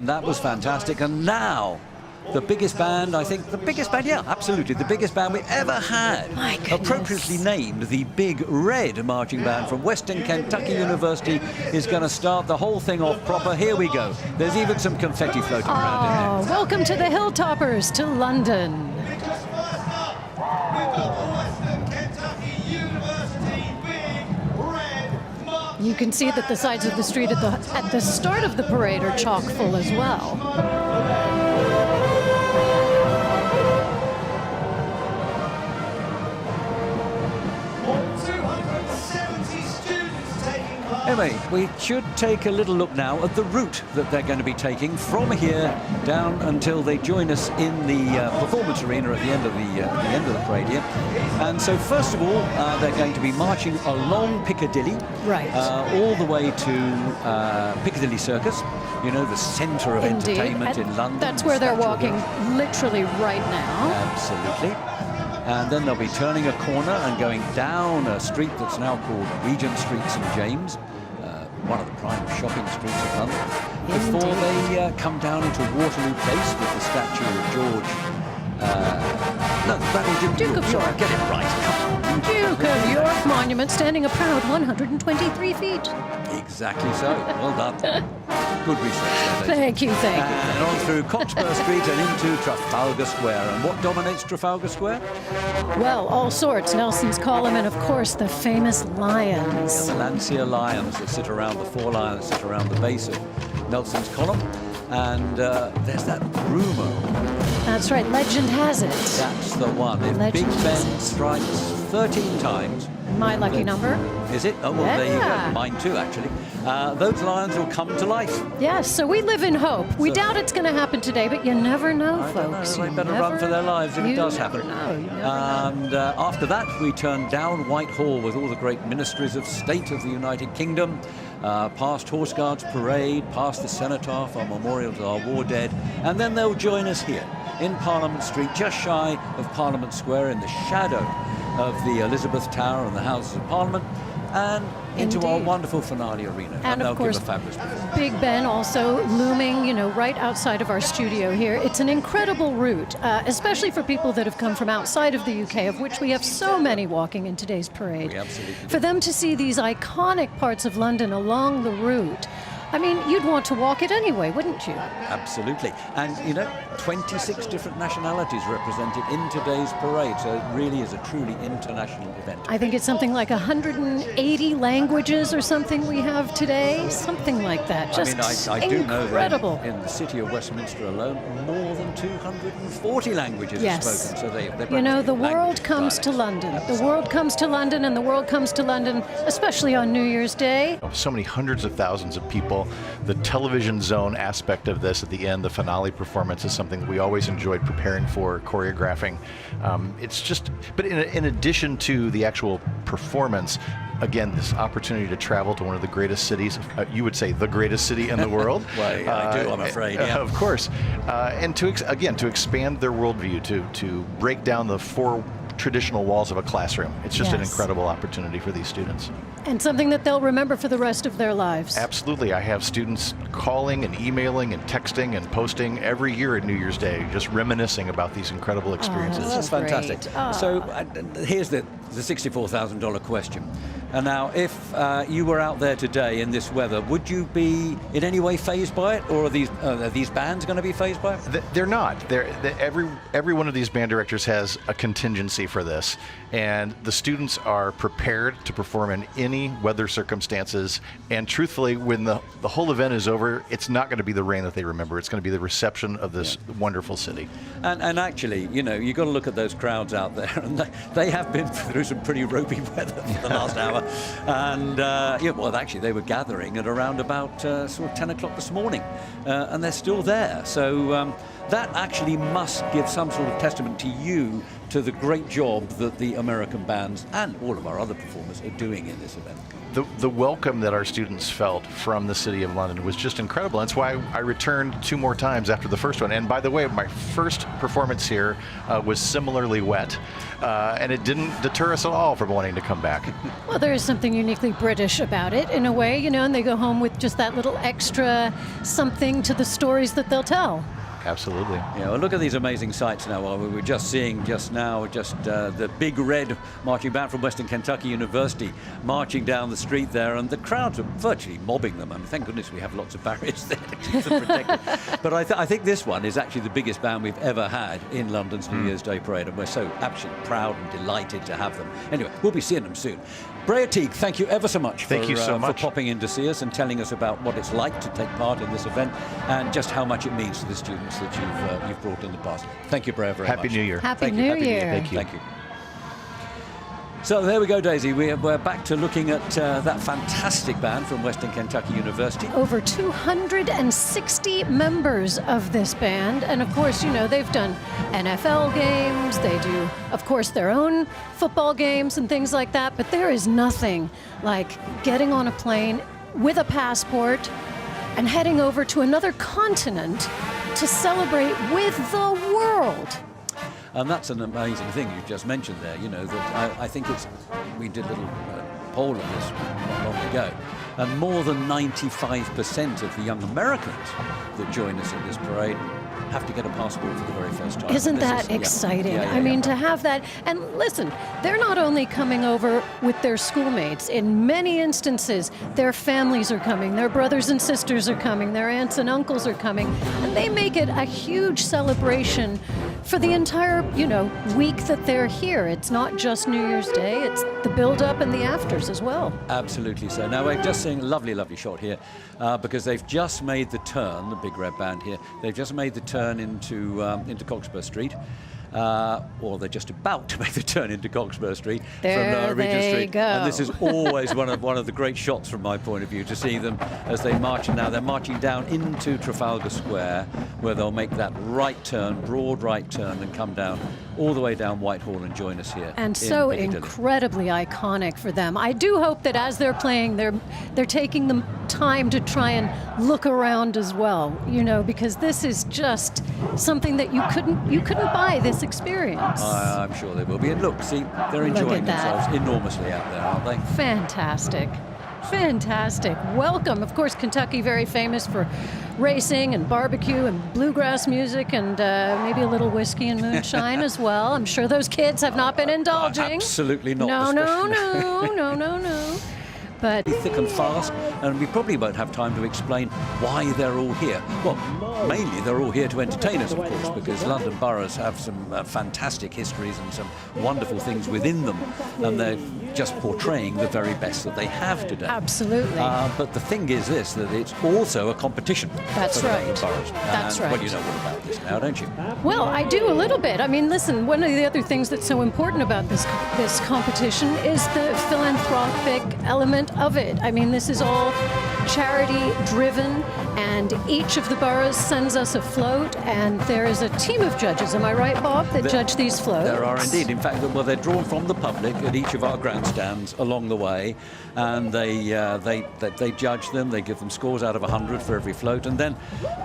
That was fantastic. And now, the biggest band, I think, the biggest band, yeah, absolutely, the biggest band we ever had. My goodness. Appropriately named the Big Red Marching Band from Western Kentucky University is going to start the whole thing off proper. Here we go. There's even some confetti floating around in there. Welcome to the Hilltoppers to London. You can see that the sides of the street at the start of the parade are chock full as well. Anyway, we should take a little look now at the route that they're going to be taking from here down until they join us in the performance arena at the end of the parade here. And so, first of all, they're going to be marching along Piccadilly, right, all the way to Piccadilly Circus. You know, the centre of entertainment in London. That's where they're walking, literally right now. Absolutely. And then they'll be turning a corner and going down a street that's now called Regent Street, St James, one of the prime shopping streets of London, before they come down into Waterloo Place with the statue of George. Duke of York. Get it right. Come on. Duke of York Monument, standing a proud 123 feet. Exactly so. Well done. Good research. Thank you, thank you. And on through Cockspur Street and into Trafalgar Square. And what dominates Trafalgar Square? Well, all sorts. Nelson's Column and, of course, the famous lions. The Lancia lions that sit around, the four lions that sit around the base of Nelson's Column. And there's that rumour. That's right, legend has it. That's the one. If Big Ben strikes 13 times. My lucky number. Is it? Oh, well, yeah. There you go. Mine too, actually. Those lions will come to life. Yes, so we live in hope. We doubt it's going to happen today, but you never know, folks. They better run for their lives if it does happen. And after that, we turn down Whitehall with all the great ministries of state of the United Kingdom, past Horse Guards Parade, past the Cenotaph, our memorial to our war dead, and then they'll join us here in Parliament Street, just shy of Parliament Square, in the shadow of the Elizabeth Tower and the Houses of Parliament, and into our wonderful finale arena. And of course, Big Ben also looming, you know, right outside of our studio here. It's an incredible route, especially for people that have come from outside of the UK, of which we have so many walking in today's parade. For them to see these iconic parts of London along the route, I mean, you'd want to walk it anyway, wouldn't you? Absolutely. And, you know, 26 different nationalities represented in today's parade, so it really is a truly international event. I think it's something like 180 languages or something we have today, something like that. Just I do know that in the city of Westminster alone, more than 240 languages are spoken. So they're you know, the world comes to London. The world comes to London, and the world comes to London, especially on New Year's Day. So many hundreds of thousands of people. The television zone aspect of this at the end, the finale performance, is something we always enjoyed preparing for, choreographing. It's just, but in addition to the actual performance, again, this opportunity to travel to one of the greatest cities, you would say the greatest city in the world. Well, yeah, I do, I'm afraid. Yeah. Of course. And to expand their worldview, to break down the four traditional walls of a classroom. It's just an incredible opportunity for these students. And something that they'll remember for the rest of their lives. Absolutely. I have students calling and emailing and texting and posting every year at New Year's Day, just reminiscing about these incredible experiences. That's fantastic. So here's the $64,000 question. And now, if you were out there today in this weather, would you be in any way fazed by it, or are these bands going to be fazed by it? They're not. Every one of these band directors has a contingency for this, and the students are prepared to perform in any weather circumstances. And truthfully, when the whole event is over, it's not going to be the rain that they remember. It's going to be the reception of this wonderful city. And actually, you know, you've got to look at those crowds out there, and they have been through some pretty ropey weather for the last hour. And well, actually, they were gathering at around about sort of 10 o'clock this morning, and they're still there. So that actually must give some sort of testament to you to the great job that the American bands and all of our other performers are doing in this event. The welcome that our students felt from the City of London was just incredible. That's why I returned 2 more times after the first one. And by the way, my first performance here was similarly wet, and it didn't deter us at all from wanting to come back. Well, there is something uniquely British about it, in a way, you know, and they go home with just that little extra something to the stories that they'll tell. Absolutely. Yeah, well, look at these amazing sights now. Well, we were just seeing just now the big red marching band from Western Kentucky University marching down the street there, and the crowds are virtually mobbing them. I mean, thank goodness we have lots of barriers there to keep them protected. But I think this one is actually the biggest band we've ever had in London's New Year's Day parade, and we're so absolutely proud and delighted to have them. Anyway, we'll be seeing them soon. Brea Teague, thank you ever so much for popping in to see us and telling us about what it's like to take part in this event and just how much it means to the students that you've brought in the past. Thank you, Brea, very much. Happy New Year. Happy New Year. Thank you. Thank you. So there we go, Daisy. We're back to looking at that fantastic band from Western Kentucky University. Over 260 members of this band, and of course, you know, they've done NFL games, they do, of course, their own football games and things like that, but there is nothing like getting on a plane with a passport and heading over to another continent to celebrate with the world. And that's an amazing thing you just mentioned there, you know, that I think we did a little poll of this not long ago, and more than 95% of the young Americans that join us in this parade have to get a passport for the very first time. Isn't that exciting? Yeah, I mean, to have that, and listen, they're not only coming over with their schoolmates. In many instances, their families are coming, their brothers and sisters are coming, their aunts and uncles are coming, and they make it a huge celebration for the entire, you know, week that they're here. It's not just New Year's Day, it's the build-up and the afters as well. Absolutely so. Now, we're just seeing a lovely, lovely shot here because they've just made the turn, the big red band here, they've just made the turn into Cockspur Street. Or they're just about to make the turn into Cockspur Street from Regent Street. Go. And this is always one of the great shots from my point of view, to see them as they march. And now they're marching down into Trafalgar Square, where they'll make that right turn, broad right turn, and come down all the way down Whitehall and join us here. And so incredibly iconic for them. I do hope that as they're playing, they're taking the time to try and look around as well, you know, because this is just something that you couldn't buy this experience. I'm sure they will be. And look, see, they're enjoying themselves enormously out there, aren't they? Fantastic. Fantastic. Welcome. Of course, Kentucky, very famous for racing and barbecue and bluegrass music and maybe a little whiskey and moonshine as well. I'm sure those kids have not been indulging. Absolutely not. No. But thick and fast, and we probably won't have time to explain why they're all here. Well, mainly they're all here to entertain us, of course, because London boroughs have some fantastic histories and some wonderful things within them, and they're just portraying the very best that they have today. Absolutely. But the thing is this, that it's also a competition. That's for the right. London boroughs. That's right. Well, you know all about this now, don't you? Well, I do a little bit. I mean, listen, one of the other things that's so important about this competition is the philanthropic element of it. I mean, this is all charity driven, and each of the boroughs sends us a float, and there is a team of judges, am I right, Bob, that judge these floats? There are indeed. In fact, well, they're drawn from the public at each of our grandstands along the way, and they judge them. They give them scores out of 100 for every float, and then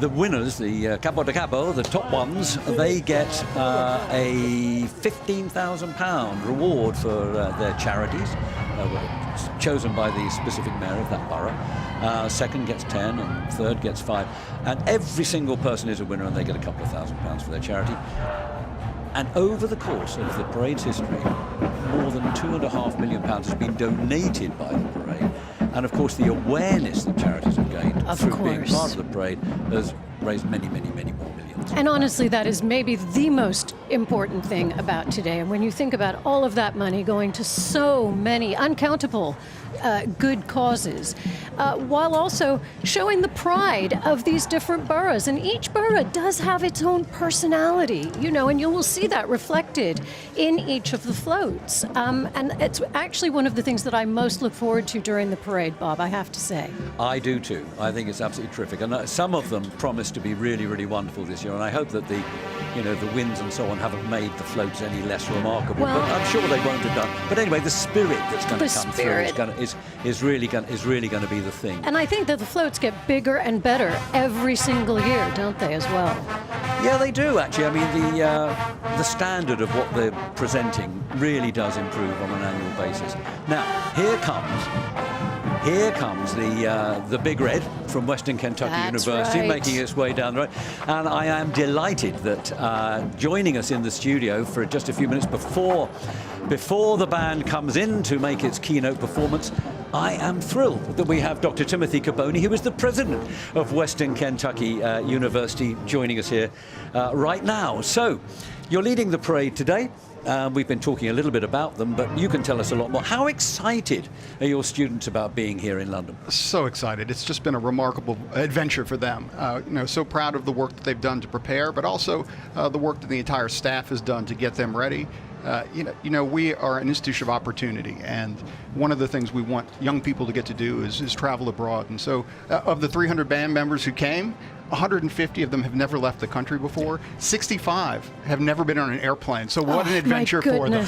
the winners, the capo de capo, the top ones, they get a £15,000 reward for their charities, chosen by the specific mayor of that borough. Second gets 10, and third gets 5, and every single person is a winner, and they get a couple of £1,000 for their charity. And over the course of the parade's history, more than £2.5 million has been donated by the parade. And of course, the awareness that charities have gained through being part of the parade has raised many, many, many more millions. And honestly, that is maybe the most important thing about today. And when you think about all of that money going to so many uncountable good causes, while also showing the pride of these different boroughs. And each borough does have its own personality, you know, and you will see that reflected in each of the floats. And it's actually one of the things that I most look forward to during the parade, Bob, I have to say. I do too. I think it's absolutely terrific. And some of them promise to be really, really wonderful this year. And I hope that the you know, the winds and so on haven't made the floats any less remarkable. Well, but I'm sure they won't have done. But anyway, the spirit that's going to come spirit. through is really going to be the thing. And I think that the floats get bigger and better every single year, don't they, as well? Yeah, they do actually. I mean, the standard of what they're presenting really does improve on an annual basis. Now, here comes the Big Red from Western Kentucky That's University, right. making its way down the road. And I am delighted that joining us in the studio for just a few minutes before the band comes in to make its keynote performance, I am thrilled that we have Dr. Timothy Caboni, who is the president of Western Kentucky University, joining us here right now. So, you're leading the parade today. We've been talking a little bit about them, but you can tell us a lot more. How excited are your students about being here in London? So excited. It's just been a remarkable adventure for them. So proud of the work that they've done to prepare, but also the work that the entire staff has done to get them ready. We are an institution of opportunity, and one of the things we want young people to get to do is travel abroad. And so of the 300 band members who came, 150 of them have never left the country before. 65 have never been on an airplane. So what an adventure for them.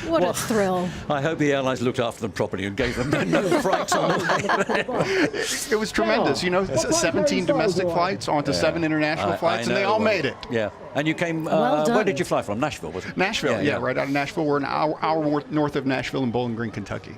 What a thrill. I hope the airlines looked after them properly and gave them no frights on the way. It was tremendous. 17 domestic flights onto 7 international flights, and they all made it. Yeah. And you came, Well done. where did you fly from? Nashville, was it? Nashville, yeah, right out of Nashville. We're an hour north of Nashville in Bowling Green, Kentucky.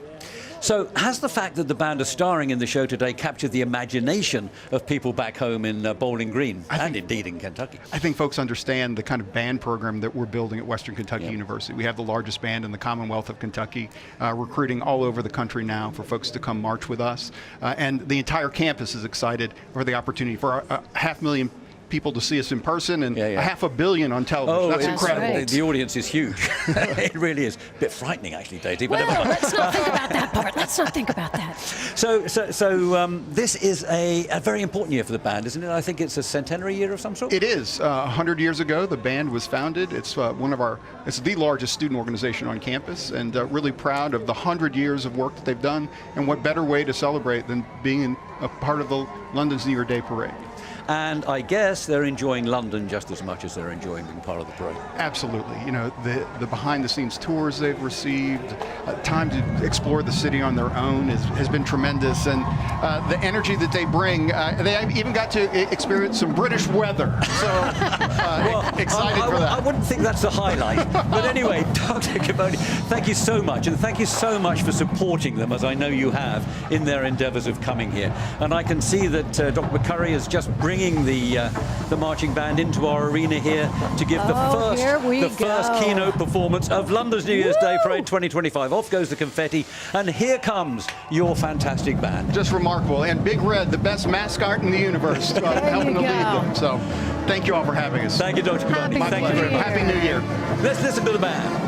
So has the fact that the band are starring in the show today captured the imagination of people back home in Bowling Green and indeed in Kentucky? I think folks understand the kind of band program that we're building at Western Kentucky University. We have the largest band in the Commonwealth of Kentucky, recruiting all over the country now for folks to come march with us. And the entire campus is excited for the opportunity for 500,000 people to see us in person and 500 million on television. Oh, that's it's incredible. right. The audience is huge. It really is. A bit frightening, actually, Daisy. But Well, let's not think about that part. Let's not think about that. So this is a very important year for the band, isn't it? I think it's a centenary year of some sort. It is. 100 years ago, the band was founded. It's it's the largest student organization on campus, and really proud of the 100 years of work that they've done. And what better way to celebrate than being a part of the London's New Year Day Parade? And I guess they're enjoying London just as much as they're enjoying being part of the parade. Absolutely. The behind-the-scenes tours they've received, time to explore the city on their own has been tremendous, and the energy that they bring. They even got to experience some British weather. So excited for that. I wouldn't think that's the highlight. But anyway, Dr. Caboni, thank you so much, and thank you so much for supporting them, as I know you have, in their endeavors of coming here. And I can see that Dr. McCurry is just bringing the marching band into our arena here to give the first keynote performance of London's New Year's Day Parade 2025. Off goes the confetti, and here comes your fantastic band. Just remarkable. And Big Red, the best mascot in the universe, helping to lead them. So thank you all for having us. Thank you, Dr. Caboni. Happy Thank you very much. Happy New Year. Let's listen to the band.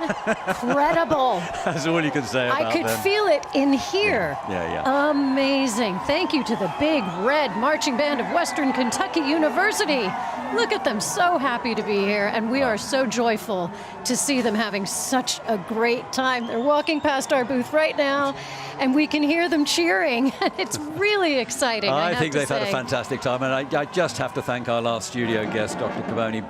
Incredible. That's all you can say about I could them. feel it in here. Yeah. Amazing. Thank you to the Big Red Marching Band of Western Kentucky University. Look at them, so happy to be here, and we are so joyful to see them having such a great time. They're walking past our booth right now, and we can hear them cheering, and it's really exciting. I think they've had a say. fantastic time, and I just have to thank our last studio guest, Dr. Cavoni,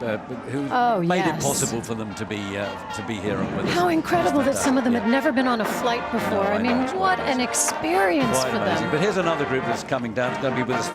who made it possible for them to be here and with us. How incredible that some of them had never been on a flight before. I mean, what an experience Quite for amazing. them. But here's another group that's coming down. It's going to be with us